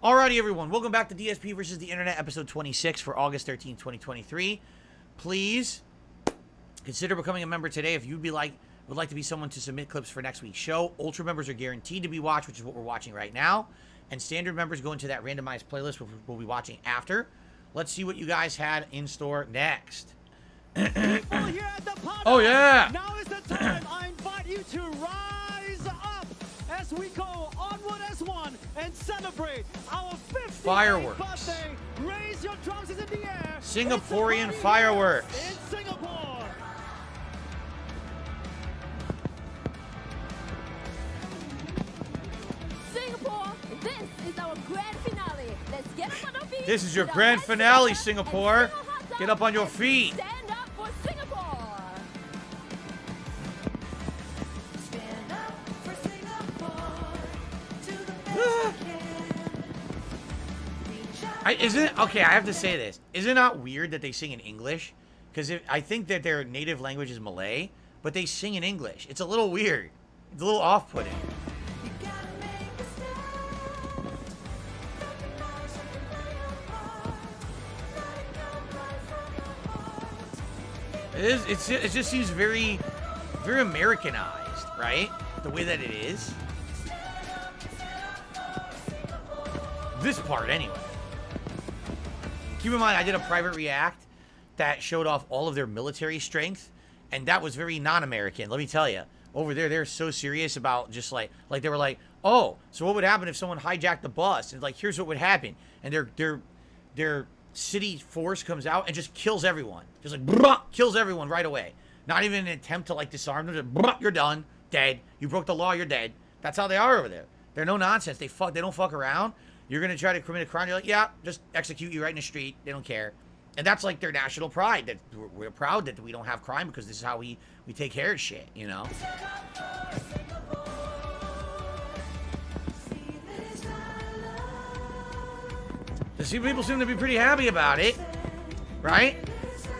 Alrighty, everyone. Welcome back to DSP versus the Internet, episode 26 for August 13, 2023. Please consider becoming a member today if you'd would like to be someone to submit clips for next week's show. Ultra members are guaranteed to be watched, which is what we're watching right now. And standard members go into that randomized playlist, which we'll be watching after. Let's see what you guys had in store next. Oh, yeah. Now is the time. I invite you to rise up as we go onward as one and celebrate our 50th Fireworks. birthday. Raise your drums in the air. Singaporean fireworks. In Singapore. Singapore, this is our grand finale. Let's get up on our feet. This is your grand finale, Singapore. Get up on your feet. Stand up for Singapore. Stand up for Singapore. To the best Isn't okay? I have to say this. Is it not weird that they sing in English? Because I think that their native language is Malay, but they sing in English. It's a little weird. It's a little off-putting. You gotta make a stand. Recognize something from your heart. Let it come right from your heart. It just seems very Americanized, right? The way that it is. This part, anyway. Keep in mind, I did a private react that showed off all of their military strength, and that was very non-American. Let me tell you, over there, they're so serious about just like they were like, oh, so what would happen if someone hijacked the bus? And like, here's what would happen, and their city force comes out and just kills everyone, just like bruh, kills everyone right away. Not even an attempt to like disarm them. Just, bruh, you're done, dead. You broke the law, you're dead. That's how they are over there. They're no nonsense. They don't fuck around. You're gonna try to commit a crime. You're like, yeah, just execute you right in the street. They don't care. And that's like their national pride. That we're proud that we don't have crime because this is how we take care of shit, you know? The people seem to be pretty happy about it, right?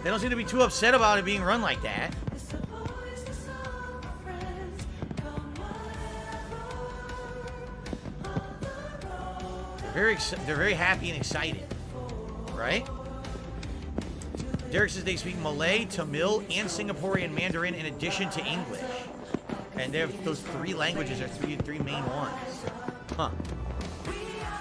They don't seem to be too upset about it being run like that. They're very happy and excited, right? Derek says they speak Malay, Tamil, and Singaporean Mandarin in addition to English. And those three languages are three main ones. Huh.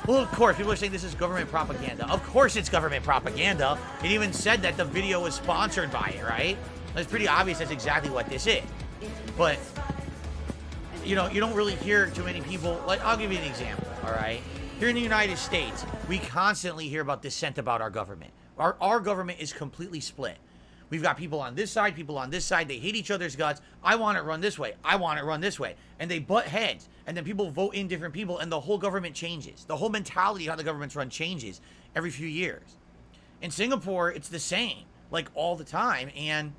Well, of course, people are saying this is government propaganda. Of course it's government propaganda. It even said that the video was sponsored by it, right? It's pretty obvious that's exactly what this is. But, you know, you don't really hear too many people. Like, I'll give you an example, all right? Here in the United States, we constantly hear about dissent about our government. Our government is completely split. We've got people on this side, people on this side. They hate each other's guts. I want it run this way. I want it run this way. And they butt heads. And then people vote in different people, and the whole government changes. The whole mentality of how the government's run changes every few years. In Singapore, it's the same, like all the time. And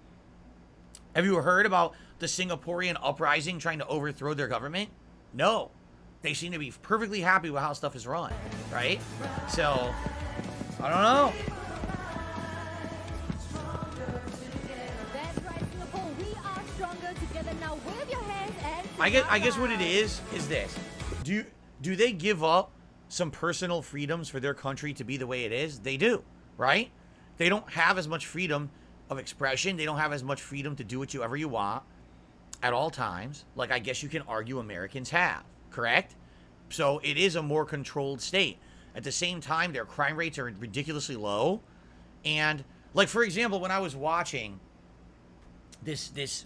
have you heard about the Singaporean uprising trying to overthrow their government? No. They seem to be perfectly happy with how stuff is run, right? So, I don't know. That's right, Singapore. We are stronger together now. Wave your hands and I guess what it is this. Do they give up some personal freedoms for their country to be the way it is? They do, right? They don't have as much freedom of expression. They don't have as much freedom to do whatever you want at all times. Like I guess you can argue Americans have, correct? So it is a more controlled state. At the same time, their crime rates are ridiculously low. And like, for example, when I was watching this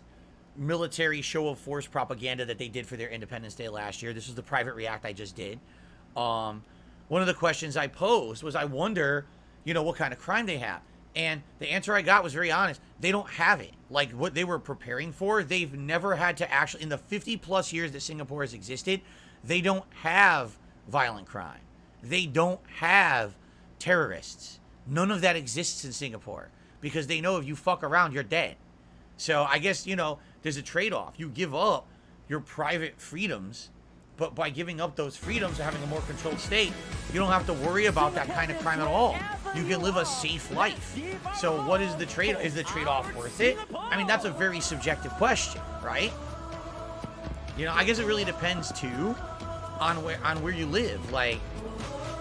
military show of force propaganda that they did for their Independence Day last year. This was the private react I just did. One of the questions I posed was, I wonder, you know, what kind of crime they have. And the answer I got was very honest. They don't have it. Like what they were preparing for, they've never had to actually, in the 50 plus years that Singapore has existed, they don't have violent crime. They don't have terrorists. None of that exists in Singapore because they know if you fuck around, you're dead. So I guess, you know, there's a trade-off. You give up your private freedoms, but by giving up those freedoms and having a more controlled state, you don't have to worry about that kind of crime at all. You can live a safe life. So what is the trade-off? Is the trade-off worth it? I mean, that's a very subjective question, right? You know, I guess it really depends too on where you live. Like,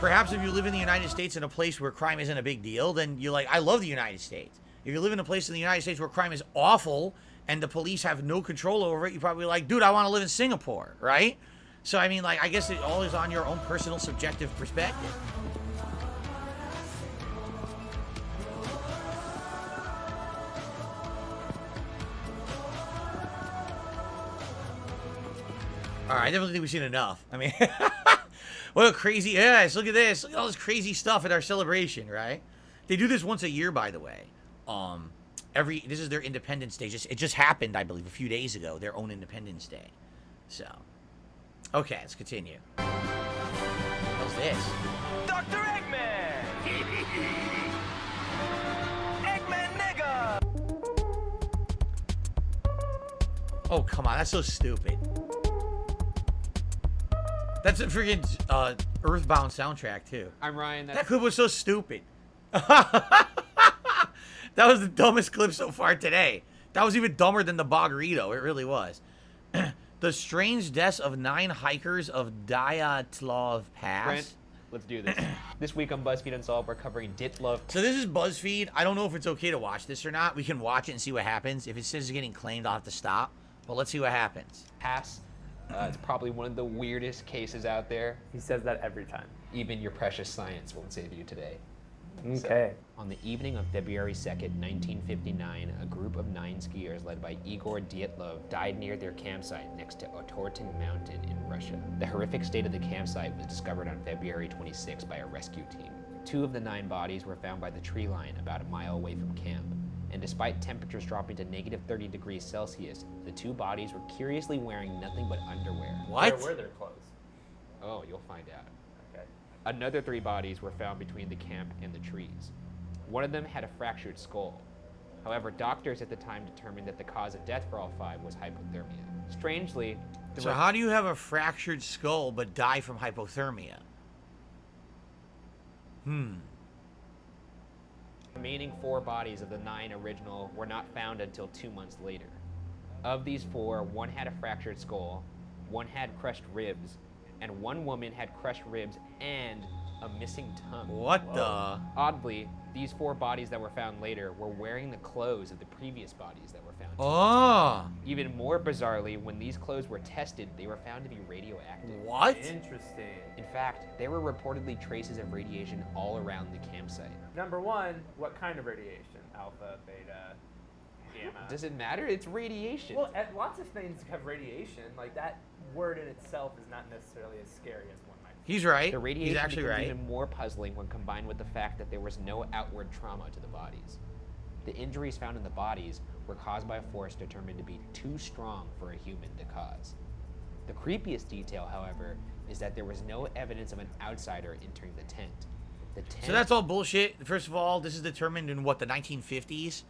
Perhaps if you live in the United States in a place where crime isn't a big deal, then you're like, I love the United States. If you live in a place in the United States where crime is awful and the police have no control over it, you're probably like, dude, I want to live in Singapore, right? So, I mean, like, I guess it all is on your own personal subjective perspective. All right, I definitely think we've seen enough. I mean, what a crazy, yes, look at this. Look at all this crazy stuff at our celebration, right? They do this once a year, by the way. This is their Independence Day. It just happened, I believe, a few days ago, their own Independence Day. So, okay, let's continue. What's this? Dr. Eggman! Eggman nigga! Oh, come on, that's so stupid. That's a freaking Earthbound soundtrack, too. I'm Ryan. That clip was so stupid. That was the dumbest clip so far today. That was even dumber than the Boggerito. It really was. The strange deaths of 9 hikers of Dyatlov Pass. Brent, let's do this. This week on BuzzFeed Unsolved, we're covering Dyatlov So this is BuzzFeed. I don't know if it's okay to watch this or not. We can watch it and see what happens. If it says it's getting claimed, I'll have to stop. But let's see what happens. Pass. It's probably one of the weirdest cases out there. He says that every time. Even your precious science won't save you today. Okay. On the evening of February 2nd, 1959, a group of 9 skiers led by Igor Dyatlov died near their campsite next to Otorten Mountain in Russia. The horrific state of the campsite was discovered on February 26 by a rescue team. 2 of the 9 bodies were found by the tree line about a mile away from camp. And despite temperatures dropping to negative 30 degrees Celsius, the 2 bodies were curiously wearing nothing but underwear. What? Where were their clothes? Oh, you'll find out. Okay. Another 3 bodies were found between the camp and the trees. One of them had a fractured skull. However, doctors at the time determined that the cause of death for all 5 was hypothermia. Strangely, So how do you have a fractured skull but die from hypothermia? remaining 4 bodies of the 9 original were not found until 2 months later. Of these 4, 1 had a fractured skull, 1 had crushed ribs, and 1 woman had crushed ribs and a missing tongue. What the? Oddly, these 4 bodies that were found later were wearing the clothes of the previous bodies that were found. Oh. Even more bizarrely, when these clothes were tested, they were found to be radioactive. What? Interesting. In fact, there were reportedly traces of radiation all around the campsite. Number 1, what kind of radiation? Alpha, beta, gamma? Does it matter? It's radiation. Well, lots of things have radiation. Like, that word in itself is not necessarily as scary as one might think. He's right. The radiation He's actually becomes right. even more puzzling when combined with the fact that there was no outward trauma to the bodies. The injuries found in the bodies were caused by a force determined to be too strong for a human to cause. The creepiest detail, however, is that there was no evidence of an outsider entering the tent. The tent So that's all bullshit. First of all, this is determined in what, the 1950s?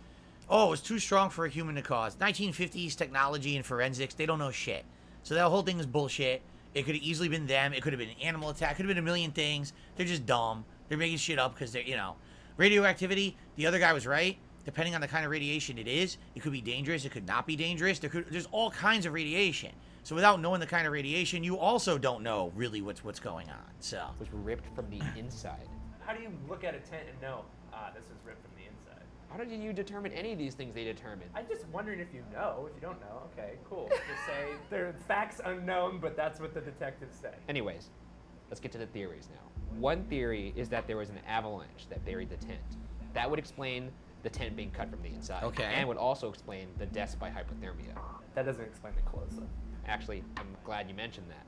Oh, it's too strong for a human to cause. 1950s technology and forensics, they don't know shit. So that whole thing is bullshit. It could have easily been them. It could have been an animal attack. It could have been a million things. They're just dumb. They're making shit up because they're, you know. Radioactivity, the other guy was right. Depending on the kind of radiation it is, it could be dangerous. It could not be dangerous. There's all kinds of radiation. So without knowing the kind of radiation, you also don't know really what's going on. So was ripped from the inside. How do you look at a tent and know, this was ripped from the inside? How did you determine any of these things they determined? I'm just wondering if you know. If you don't know, okay, cool. Just say, they're facts unknown, but that's what the detectives say. Anyways, let's get to the theories now. One theory is that there was an avalanche that buried the tent. That would explain the tent being cut from the inside. Okay. And would also explain the deaths by hypothermia. That doesn't explain the clothes, though. Actually, I'm glad you mentioned that.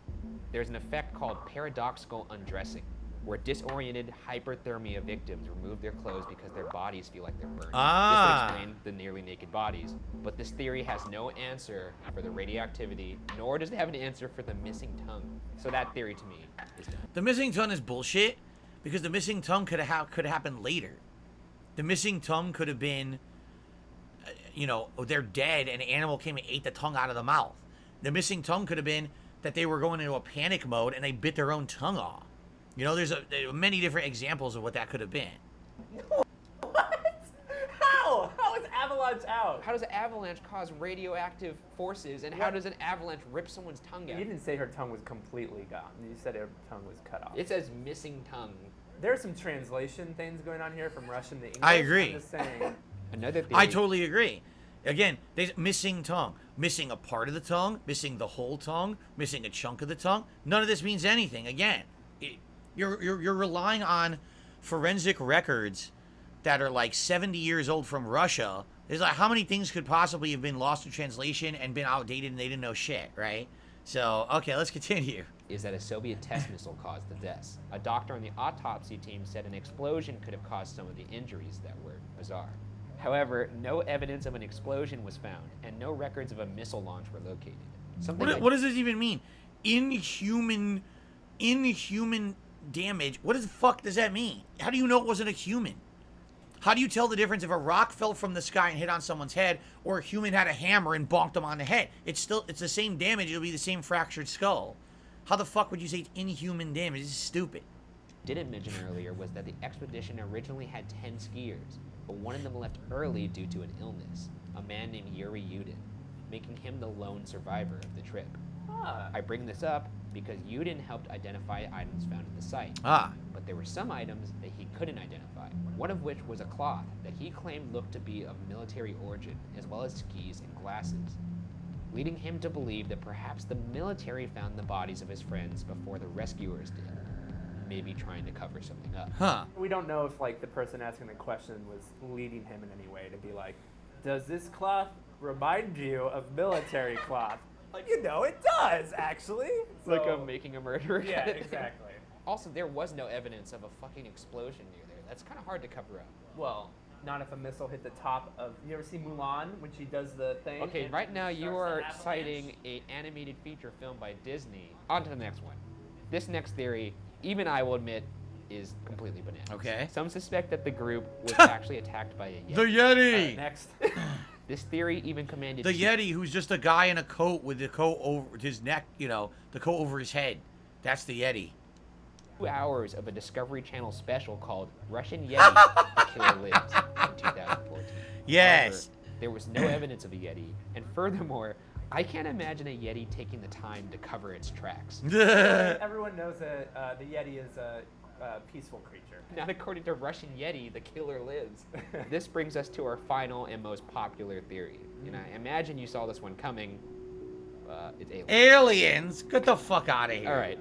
There's an effect called paradoxical undressing, where disoriented hyperthermia victims remove their clothes because their bodies feel like they're burning. Ah. This would explain the nearly naked bodies. But this theory has no answer for the radioactivity, nor does it have an answer for the missing tongue. So that theory to me is done. the missing tongue is bullshit because the missing tongue could have happened later. The missing tongue could have been, you know, they're dead and an animal came and ate the tongue out of the mouth. The missing tongue could have been that they were going into a panic mode and they bit their own tongue off. You know, there are many different examples of what that could have been. What? How? How is avalanche out. How does an avalanche cause radioactive forces, and how does an avalanche rip someone's tongue You out? didn't say her tongue was completely gone. You said her tongue was cut off. It says missing tongue. There's some translation things going on here from Russian to English. I agree. I'm just saying. Another theory. I totally agree. Again, there's missing tongue, missing a part of the tongue, missing the whole tongue, missing a chunk of the tongue. None of this means anything. Again, you're relying on forensic records that are like 70 years old from Russia. There's like how many things could possibly have been lost in translation and been outdated and they didn't know shit, right? So, okay, let's continue. Is that a Soviet test missile caused the deaths. A doctor on the autopsy team said an explosion could have caused some of the injuries that were bizarre. However, no evidence of an explosion was found, and no records of a missile launch were located. What does this even mean? Inhuman damage. What the fuck does that mean? How do you know it wasn't a human? How do you tell the difference if a rock fell from the sky and hit on someone's head, or a human had a hammer and bonked them on the head? It's the same damage. It'll be the same fractured skull. How the fuck would you say it's inhuman damage? This is stupid. Didn't mention earlier was that the expedition originally had 10 skiers, but one of them left early due to an illness, a man named Yuri Yudin, making him the lone survivor of the trip. I bring this up because Yudin helped identify items found at the site. But there were some items that he couldn't identify, one of which was a cloth that he claimed looked to be of military origin, as well as skis and glasses, leading him to believe that perhaps the military found the bodies of his friends before the rescuers did, maybe trying to cover something up. We don't know if like the person asking the question was leading him in any way to be like, does this cloth remind you of military cloth? Like, you know, it does actually. So, Like a making a murderer. yeah, kind of thing. exactly. Also, there was no evidence of a fucking explosion near there. That's kind of hard to cover up. Well, not if a missile hit the top of. You ever see Mulan when she does the thing? Okay, and right now you starts are an avalanche? citing an animated feature film by Disney. On to the next one. This next theory, even I will admit, is completely bananas. Okay. Some suspect that the group was actually attacked by a Yeti. The Yeti! Next. This theory even commanded The Yeti, who's just a guy in a coat with the coat over his neck, you know, the coat over his head. That's the Yeti. 2 hours of a Discovery Channel special called Russian Yeti, The Killer Lives, in 2014. Yes. However, there was no evidence of a Yeti, and furthermore, I can't imagine a Yeti taking the time to cover its tracks. Everyone knows that the Yeti is a peaceful creature. Not according to Russian Yeti, the killer lives. This brings us to our final and most popular theory. And I imagine you saw this one coming. It's aliens. Aliens? Get the fuck out of here. All right.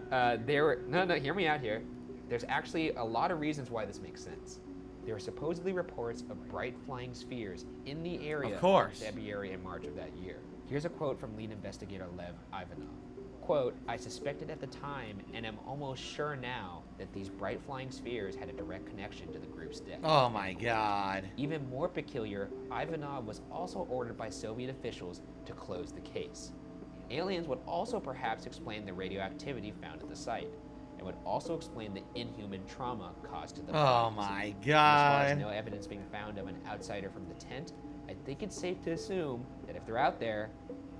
No, hear me out here. There's actually a lot of reasons why this makes sense. There are supposedly reports of bright flying spheres in the area Of course. in February and March of that year. Here's a quote from lead investigator Lev Ivanov. Quote, I suspected at the time and am almost sure now that these bright flying spheres had a direct connection to the group's death. Oh my god. Even more peculiar, Ivanov was also ordered by Soviet officials to close the case. Aliens would also perhaps explain the radioactivity found at the site, and would also explain the inhuman trauma caused to the Oh bodies. my And as far as god. no evidence being found of an outsider from the tent, I think it's safe to assume that if they're out there,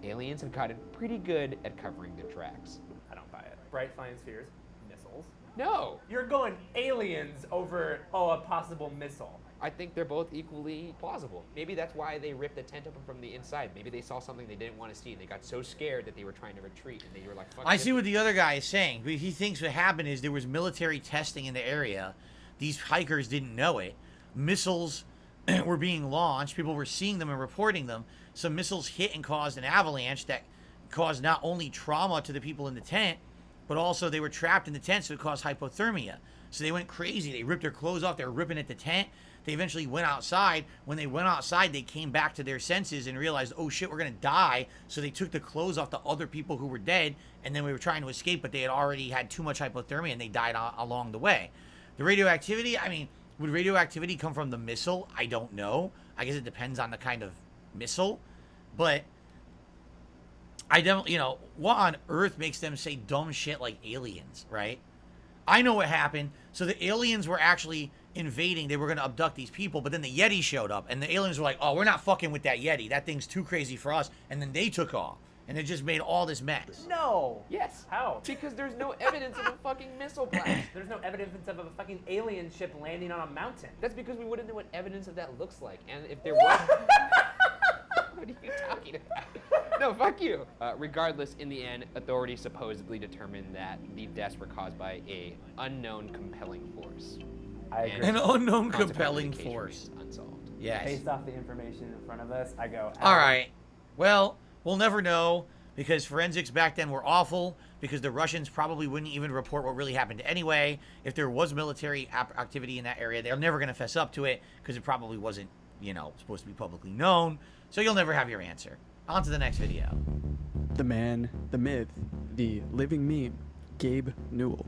aliens have gotten pretty good at covering their tracks. I don't buy it. Bright flying spheres, missiles. No! You're going aliens over, a possible missile. I think they're both equally plausible. Maybe that's why they ripped the tent open from the inside. Maybe they saw something they didn't want to see. They got so scared that they were trying to retreat, and they were like, fuck I this. see what the other guy is saying. He thinks what happened is there was military testing in the area. These hikers didn't know it. Missiles were being launched. People were seeing them and reporting them. Some missiles hit and caused an avalanche that caused not only trauma to the people in the tent, but also they were trapped in the tent, so it caused hypothermia. So they went crazy. They ripped their clothes off. They were ripping at the tent. They eventually went outside. When they went outside, they came back to their senses and realized, oh shit, we're going to die. So they took the clothes off the other people who were dead, and then we were trying to escape, but they had already had too much hypothermia, and they died along the way. The radioactivity, I mean, would radioactivity come from the missile? I don't know. I guess it depends on the kind of missile. But I don't, what on earth makes them say dumb shit like aliens, right? I know what happened. So the aliens were actually invading. They were going to abduct these people, but then the Yeti showed up, and the aliens were like, oh, we're not fucking with that Yeti. That thing's too crazy for us. And then they took off, and it just made all this mess. No. Yes. How? Because there's no evidence of a fucking missile blast. There's no evidence of a fucking alien ship landing on a mountain. That's because we wouldn't know what evidence of that looks like. And if there was... What are you talking about? No, fuck you. Regardless, in the end, authorities supposedly determined that the deaths were caused by a unknown compelling force. I agree. An unknown Consequently, compelling the case force. remains unsolved. Yes. Based off the information in front of us, I go. All right. Well, we'll never know because forensics back then were awful because the Russians probably wouldn't even report what really happened anyway. If there was military activity in that area, they're never going to fess up to it because it probably wasn't, you know, supposed to be publicly known. So you'll never have your answer. On to the next video. The man, the myth, the living meme, Gabe Newell.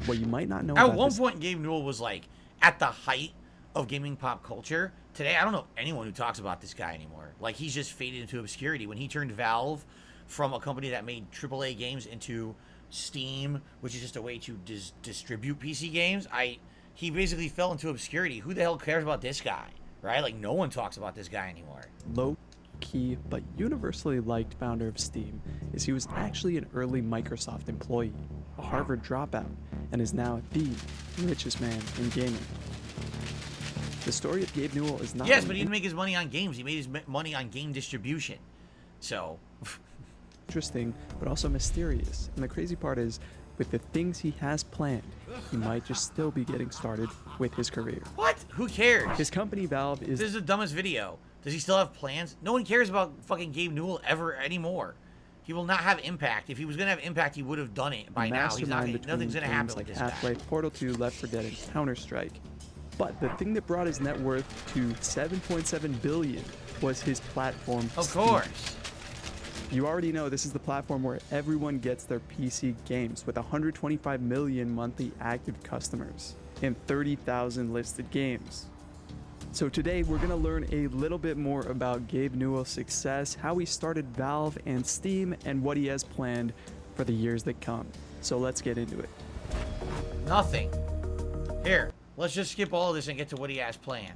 What you might not know At about one this point, Gabe Newell was like at the height of gaming pop culture. Today, I don't know anyone who talks about this guy anymore. Like, he's just faded into obscurity. When he turned Valve from a company that made AAA games into Steam, which is just a way to distribute PC games, he basically fell into obscurity. Who the hell cares about this guy, right? Like, no one talks about this guy anymore. low-key but universally liked founder of Steam is he was actually an early Microsoft employee, a Harvard dropout, and is now the richest man in gaming. The story of Gabe Newell is not Yes, only but he didn't make his money on games. He made his money on game distribution. So, interesting, but also mysterious. And the crazy part is, with the things he has planned, he might just still be getting started with his career. what? Who cares? His company Valve is This is the dumbest video. Does he still have plans? No one cares about fucking Gabe Newell ever anymore. He will not have impact. If he was gonna have impact, he would have done it by now. He's not. mastermind between Nothing's gonna happen games with like this guy. Half-Life, Portal 2, Left 4 Dead, and Counter-Strike. But the thing that brought his net worth to 7.7 billion was his platform. Of Steam. course. You already know this is the platform where everyone gets their PC games with 125 million monthly active customers and 30,000 listed games. So today we're going to learn a little bit more about Gabe Newell's success, how he started Valve and Steam, and what he has planned for the years that come. So let's get into it. Nothing. Here, let's just skip all of this and get to what he has planned.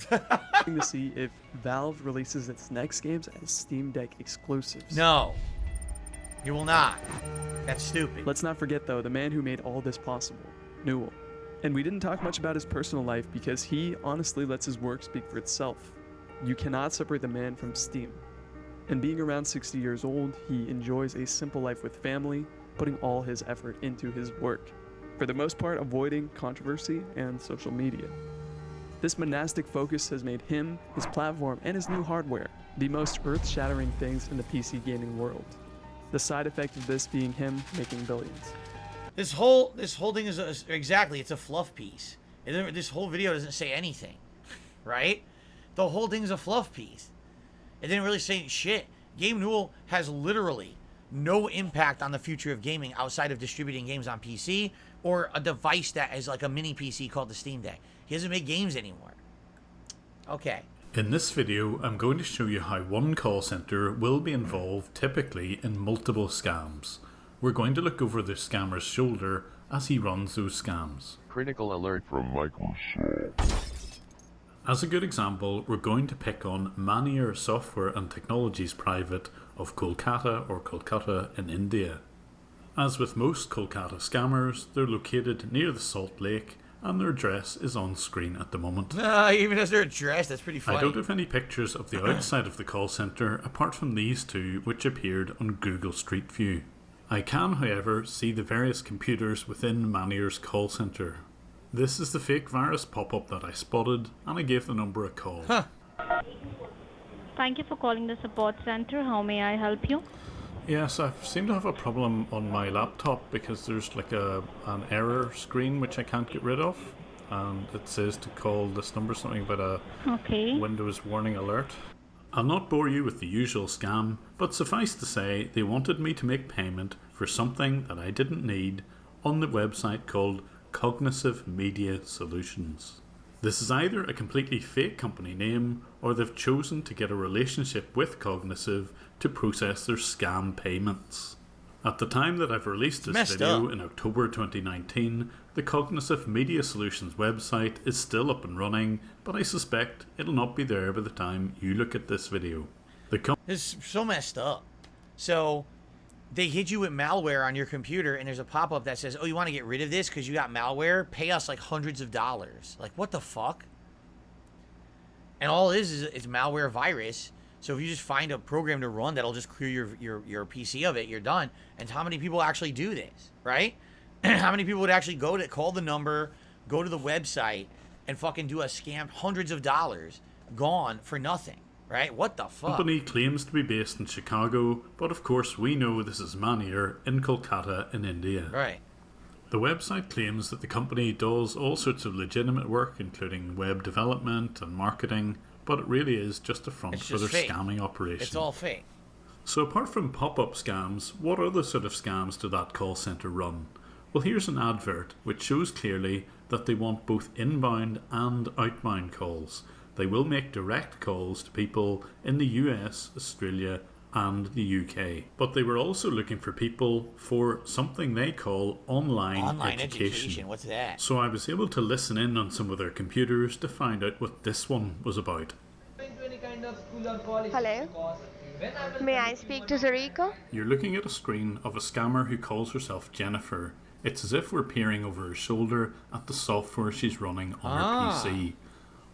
To see if Valve releases its next games as Steam Deck exclusives. No. You will not. That's stupid. Let's not forget, though, the man who made all this possible, Newell. And we didn't talk much about his personal life because he honestly lets his work speak for itself. You cannot separate the man from Steam. And being around 60 years old, he enjoys a simple life with family, putting all his effort into his work. For the most part, avoiding controversy and social media. This monastic focus has made him, his platform, and his new hardware the most earth-shattering things in the PC gaming world. The side effect of this being him making billions. This whole thing is exactly. It's a fluff piece. This whole video doesn't say anything, right? The whole thing's a fluff piece. It didn't really say shit. Gabe Newell has literally no impact on the future of gaming outside of distributing games on PC or a device that is like a mini PC called the Steam Deck. He doesn't make games anymore. Okay. In this video, I'm going to show you how one call center will be involved typically in multiple scams. We're going to look over the scammer's shoulder as he runs those scams. Critical alert from Microsoft. As a good example, we're going to pick on Manier Software and Technologies Private of Kolkata or Kolkata in India. As with most Kolkata scammers, they're located near the Salt Lake and their address is on screen at the moment. Even as their address, that's pretty funny. I don't have any pictures of the outside of the call centre apart from these two which appeared on Google Street View. I can, however, see the various computers within Manier's call centre. This is the fake virus pop-up that I spotted and I gave the number a call. Huh. Thank you for calling the support center. How may I help you? Yes, I seem to have a problem on my laptop because there's like an error screen which I can't get rid of, and it says to call this number, something about a Windows warning alert. I'll not bore you with the usual scam, but suffice to say they wanted me to make payment for something that I didn't need on the website called Cognitive Media Solutions. This is either a completely fake company name or they've chosen to get a relationship with Cognitive to process their scam payments. At the time that I've released this video in October 2019, the Cognitive Media Solutions website is still up and running, but I suspect it'll not be there by the time you look at this video. It's so messed up. So, they hit you with malware on your computer, and there's a pop-up that says, oh, you want to get rid of this because you got malware? Pay us like hundreds of dollars. Like, what the fuck? And all it is it's malware virus. So if you just find a program to run that'll just clear your PC of it, you're done. And how many people actually do this, right? How many people would actually call the number, go to the website, and fucking do a scam, hundreds of dollars, gone for nothing, right? What the fuck? The company claims to be based in Chicago, but of course we know this is Manier in Kolkata in India. Right. The website claims that the company does all sorts of legitimate work, including web development and marketing, but it really is just a front for their scamming operation. It's all fake. So apart from pop-up scams, what other sort of scams do that call centre run? Well, here's an advert which shows clearly that they want both inbound and outbound calls. They will make direct calls to people in the US, Australia and the UK. But they were also looking for people for something they call online education. What's that? So I was able to listen in on some of their computers to find out what this one was about. Hello. May I speak to Zarika? You're looking at a screen of a scammer who calls herself Jennifer. It's as if we're peering over her shoulder at the software she's running on her PC.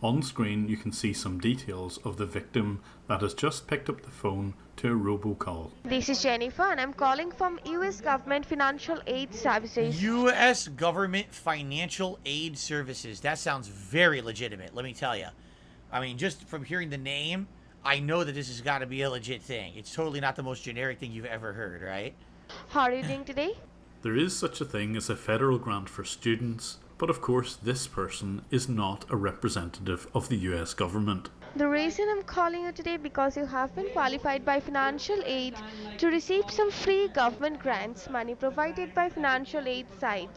On screen you can see some details of the victim that has just picked up the phone to a robocall. This is Jennifer and I'm calling from US Government Financial Aid Services. US Government Financial Aid Services. That sounds very legitimate, let me tell you. I mean, just from hearing the name, I know that this has got to be a legit thing. It's totally not the most generic thing you've ever heard, right? How are you doing today? There is such a thing as a federal grant for students, but of course this person is not a representative of the US government. The reason I'm calling you today because you have been qualified by financial aid to receive some free government grants, money provided by financial aid site.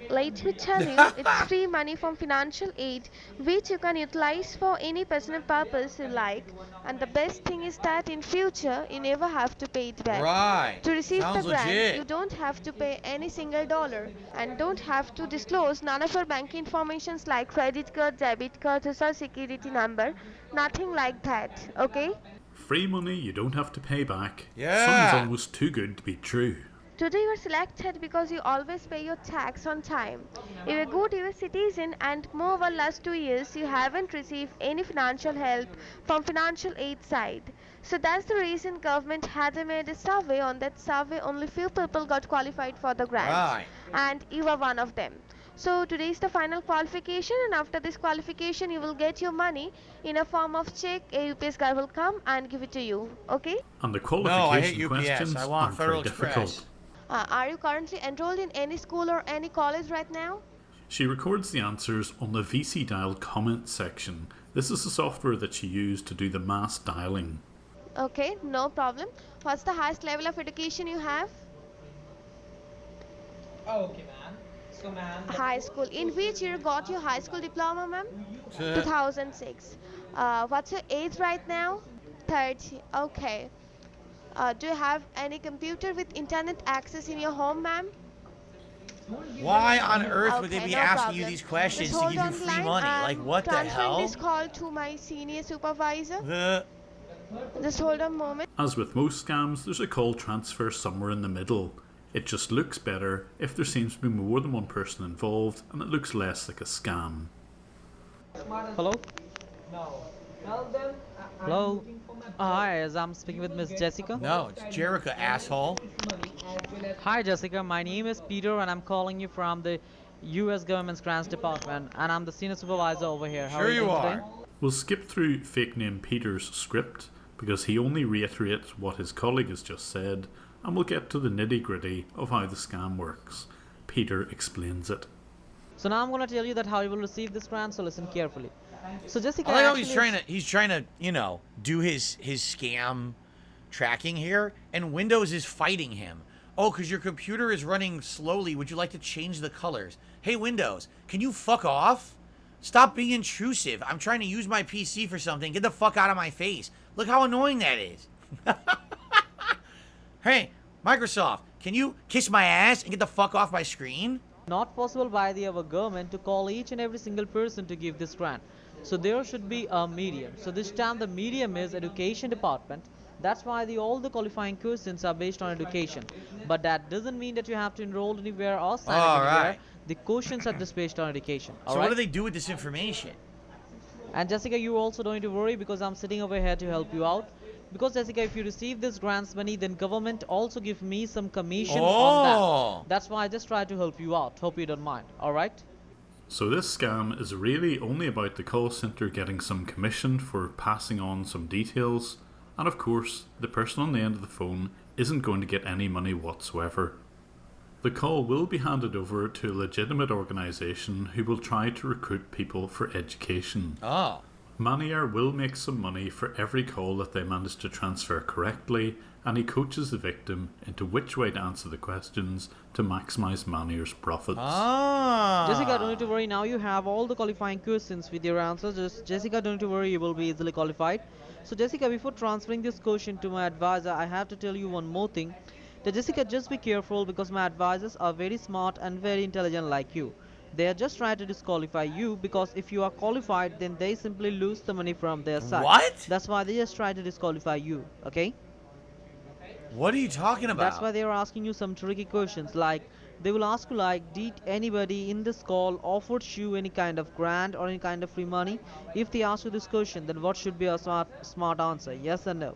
Let me tell you, it's free money from financial aid which you can utilize for any personal purpose you like, and the best thing is that in future you never have to pay it back. Right. To receive Sounds the grant, legit. you don't have to pay any single dollar and don't have to disclose none of your bank informations like credit card, debit card, social security number, nothing like that, okay? Free money you don't have to pay back. Yeah. Sounds almost too good to be true. Today you are selected because you always pay your tax on time. You're a good US citizen and moreover last 2 years you haven't received any financial help from financial aid side. So that's the reason government had made a survey. On that survey only few people got qualified for the grant. Right. And you are one of them. So today is the final qualification and after this qualification you will get your money in a form of check. A UPS guy will come and give it to you. Okay? And the No, I hate qualification UPS. questions I want aren't Federal very Express. difficult. Are you currently enrolled in any school or any college right now? She records the answers on the VC Dial comment section. This is the software that she used to do the mass dialing. Okay, no problem. What's the highest level of education you have? Oh, okay, ma'am. So, ma'am. High school. In which year got your high school diploma, ma'am? 2006. What's your age right now? 30. Okay. Do you have any computer with internet access in your home, ma'am? Why on earth would they Okay, be no asking you problem. these questions Just to hold give you on the free line. money? I'm Like, what the transferring hell? this call to my senior supervisor. The Just hold on a moment. As with most scams, there's a call transfer somewhere in the middle. It just looks better if there seems to be more than one person involved, and it looks less like a scam. Hello? No. Tell them. Hello? Hi, I'm speaking with Miss Jessica. No, it's Jerica, asshole. Hi, Jessica. My name is Peter, and I'm calling you from the U.S. Government's Grants Department, and I'm the senior supervisor over here. How are you doing today? We'll skip through fake name Peter's script because he only reiterates what his colleague has just said, and we'll get to the nitty-gritty of how the scam works. Peter explains it. So now I'm going to tell you that how you will receive this grant, so listen carefully. So Jessica, I like how actually he's trying to, you know, do his scam tracking here, and Windows is fighting him. Oh, because your computer is running slowly. Would you like to change the colors? Hey, Windows, can you fuck off? Stop being intrusive. I'm trying to use my PC for something. Get the fuck out of my face. Look how annoying that is. Hey, Microsoft, can you kiss my ass and get the fuck off my screen? not possible by our government to call each and every single person to give this grant. So there should be a medium. So this time the medium is education department. That's why all the qualifying questions are based on education. But that doesn't mean that you have to enroll anywhere or sign up anywhere. Right. The questions are just based on education. So what do they do with this information? And Jessica, you also don't need to worry because I'm sitting over here to help you out. Because Jessica, if you receive this grants money, then government also give me some commission on that. That's why I just try to help you out. Hope you don't mind. All right? So this scam is really only about the call center getting some commission for passing on some details, and of course, the person on the end of the phone isn't going to get any money whatsoever. The call will be handed over to a legitimate organisation who will try to recruit people for education. Manier will make some money for every call that they manage to transfer correctly, and he coaches the victim into which way to answer the questions to maximise Manier's profits. Jessica, don't need to worry. Now you have all the qualifying questions with your answers. Jessica, don't need to worry. You will be easily qualified. So Jessica, before transferring this question to my advisor, I have to tell you one more thing. That Jessica, just be careful because my advisors are very smart and very intelligent like you. They are just trying to disqualify you because if you are qualified, then they simply lose the money from their side. What? That's why they just try to disqualify you, okay? What are you talking about? That's why they are asking you some tricky questions like, they will ask you like, did anybody in this call offered you any kind of grant or any kind of free money? If they ask you this question, then what should be a smart answer, yes or no?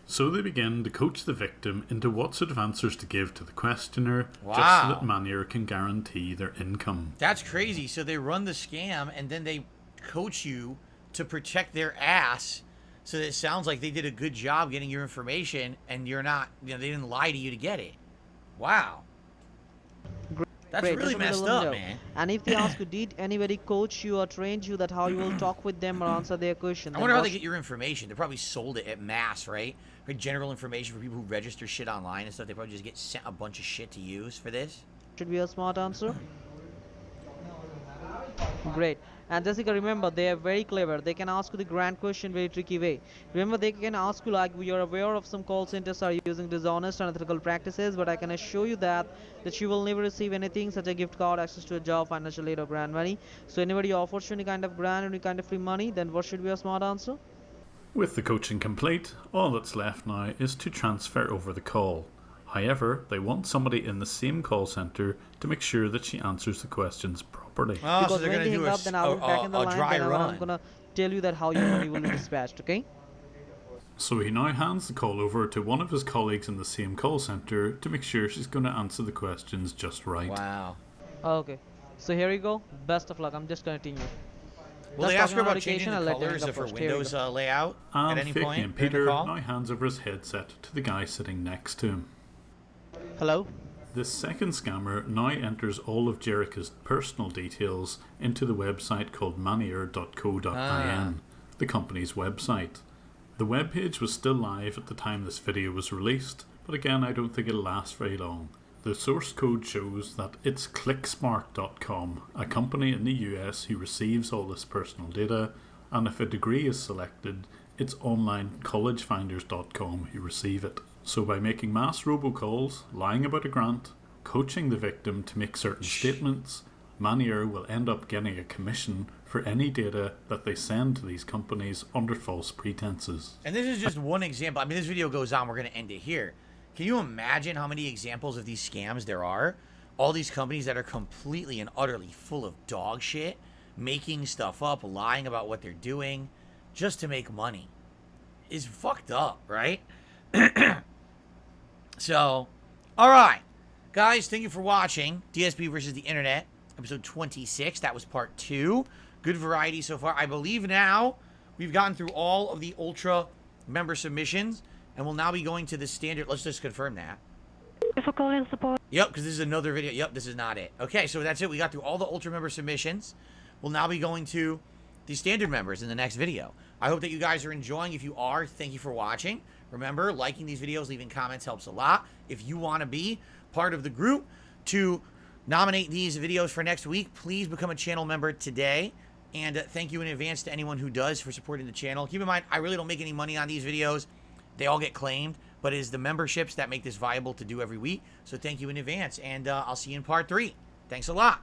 So they begin to coach the victim into what sort of answers to give to the questioner, just so that Manier can guarantee their income. That's crazy. So they run the scam and then they coach you to protect their ass so that it sounds like they did a good job getting your information and you're not, they didn't lie to you to get it. Wow. That's Great. really messed up, man. And if they ask you, did anybody coach you or trained you that how you will talk with them or answer their question? I wonder how they get your information. They probably sold it at mass, right? For general information for people who register shit online and stuff. They probably just get sent a bunch of shit to use for this. Should be a smart answer. Great. And Jessica, remember, they are very clever. They can ask you the grand question very tricky way. Remember, they can ask you like, you're aware of some call centers are using dishonest and unethical practices, but I can assure you that you will never receive anything such a gift card, access to a job, financial aid or grant money. So anybody offers you any kind of grant, any kind of free money, then what should be a smart answer? With the coaching complete, all that's left now is to transfer over the call. However, they want somebody in the same call centre to make sure that she answers the questions properly. Oh, because so when they hang up, then I'll be back in the line, then I'm going to tell you that how your money will be dispatched, okay? So he now hands the call over to one of his colleagues in the same call centre to make sure she's going to answer the questions just right. Wow. Okay. So here you go. Best of luck. I'm just going to continue. Will they ask her about changing the colors of her Windows layout and at any fake point? name Peter now hands over his headset to the guy sitting next to him. Hello? This second scammer now enters all of Jerica's personal details into the website called manier.co.in, the company's website. The webpage was still live at the time this video was released, but again I don't think it'll last very long. The source code shows that it's clicksmart.com, a company in the US who receives all this personal data, and if a degree is selected, it's onlinecollegefinders.com who receive it. So by making mass robocalls, lying about a grant, coaching the victim to make certain statements, Manier will end up getting a commission for any data that they send to these companies under false pretenses. And this is just one example. I mean, this video goes on. We're going to end it here. Can you imagine how many examples of these scams there are? All these companies that are completely and utterly full of dog shit, making stuff up, lying about what they're doing, just to make money. Is fucked up, right? So, alright. Guys, thank you for watching DSP versus the Internet, episode 26. That was part 2. Good variety so far. I believe now we've gotten through all of the Ultra member submissions, and we'll now be going to the standard. Let's just confirm that. For calling support. Yep, because this is another video. Yep, this is not it. Okay, so that's it. We got through all the Ultra member submissions. We'll now be going to the standard members in the next video. I hope that you guys are enjoying. If you are, thank you for watching. Remember, liking these videos, leaving comments helps a lot. If you want to be part of the group to nominate these videos for next week, please become a channel member today. And thank you in advance to anyone who does for supporting the channel. Keep in mind, I really don't make any money on these videos. They all get claimed, but it is the memberships that make this viable to do every week. So thank you in advance, and I'll see you in part 3. Thanks a lot.